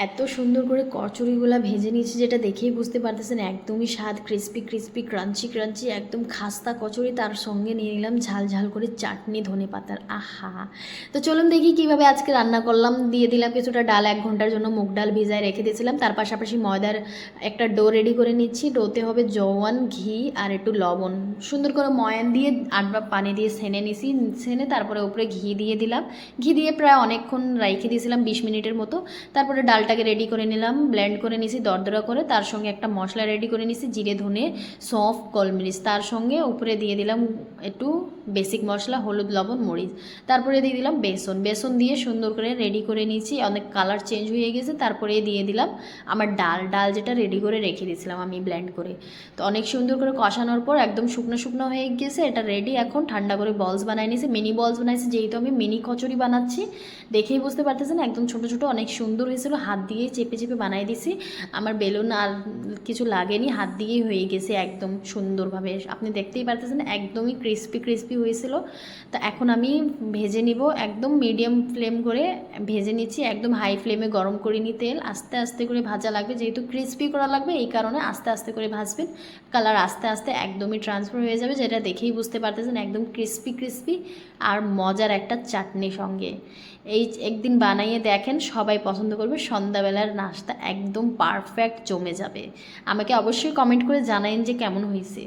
এত সুন্দর করে কচুরিগুলা ভেজে নিয়েছি যেটা দেখেই বুঝতে পারতেছেন, একদমই স্বাদ, ক্রিস্পি ক্রিস্পি ক্রাঞ্চি ক্রাঞ্চি একদম খাস্তা কচুরি। তার সঙ্গে নিয়ে নিলাম ঝাল ঝাল করে চাটনি ধনে পাতার, আহা। তো চলুন দেখি কিভাবে আজকে রান্না করলাম। দিয়ে দিলাম কিছুটা ডাল, 1 ঘন্টার জন্য মুগ ডাল ভিজায় রেখে দিয়েছিলাম। তার পাশাপাশি ময়দার একটা ডো রেডি করে নিচ্ছি। ডোতে হবে জওয়ান, ঘি আর একটু লবণ। সুন্দর করে ময়ান দিয়ে 8 ভাগ পানি দিয়ে ছেনে নিছি। ছেনে তারপরে উপরে ঘি দিয়ে দিলাম। ঘি দিয়ে প্রায় অনেকক্ষণ রেখে দিয়েছিলাম, 20 মিনিটের মতো। তারপরে ডালটাকে রেডি করে নিলাম, ব্লেন্ড করে নিছি দরদরা করে। তার সঙ্গে একটা মশলা রেডি করে নিছি, জিরে ধনে সৌঁফ গোলমরিচ। তার সঙ্গে উপরে দিয়ে দিলাম একটু বেসিক মশলা, হলুদ লবণ মরিচ। তারপরে দিয়ে দিলাম বেসন। বেসন দিয়ে সুন্দর করে রেডি করে নিয়েছি, অনেক কালার চেঞ্জ হয়ে গেছে। তারপরে দিয়ে দিলাম আমার ডাল যেটা রেডি করে রেখে দিয়েছিলাম আমি ব্লেন্ড করে। তো অনেক সুন্দর করে কষানোর পর একদম শুকনো শুকনো হয়ে গেছে। এটা রেডি। এখন ঠান্ডা করে বলস বানাই নিয়েছি, মিনি বলস বানাইছি, যেহেতু আমি মিনি কচুরি বানাচ্ছি। দেখেই বুঝতে পারতেছেন একদম ছোটো ছোটো, অনেক সুন্দর হয়েছিল। হাত দিয়েই চেপে চেপে বানাই দিছি। আমার বেলুন আর কিছু লাগেনি, হাত দিয়েই হয়ে গেছে একদম সুন্দরভাবে। আপনি দেখতেই পারতেছেন একদমই ক্রিস্পি ক্রিস্পি হয়েছিল। তা এখন আমি ভেজে নিব, একদম মিডিয়াম ফ্লেম করে ভেজে নিচ্ছি। একদম হাই ফ্লেমে গরম করিনি তেল, আস্তে আস্তে করে ভাজা লাগবে, যেহেতু ক্রিস্পি করা লাগবে এই কারণে আস্তে আস্তে করে ভাজবেন। কালার আস্তে আস্তে একদমই ট্রান্সফার হয়ে যাবে, যেটা দেখেই বুঝতে পারতেছেন একদম ক্রিস্পি ক্রিস্পি আর মজার একটা চাটনি সঙ্গে। এই একদিন বানাইয়ে দেখেন, সবাই পছন্দ করবে। সন্ধ্যাবেলার নাস্তা একদম পারফেক্ট জমে যাবে। আমাকে অবশ্যই কমেন্ট করে জানাইন যে কেমন হয়েছে।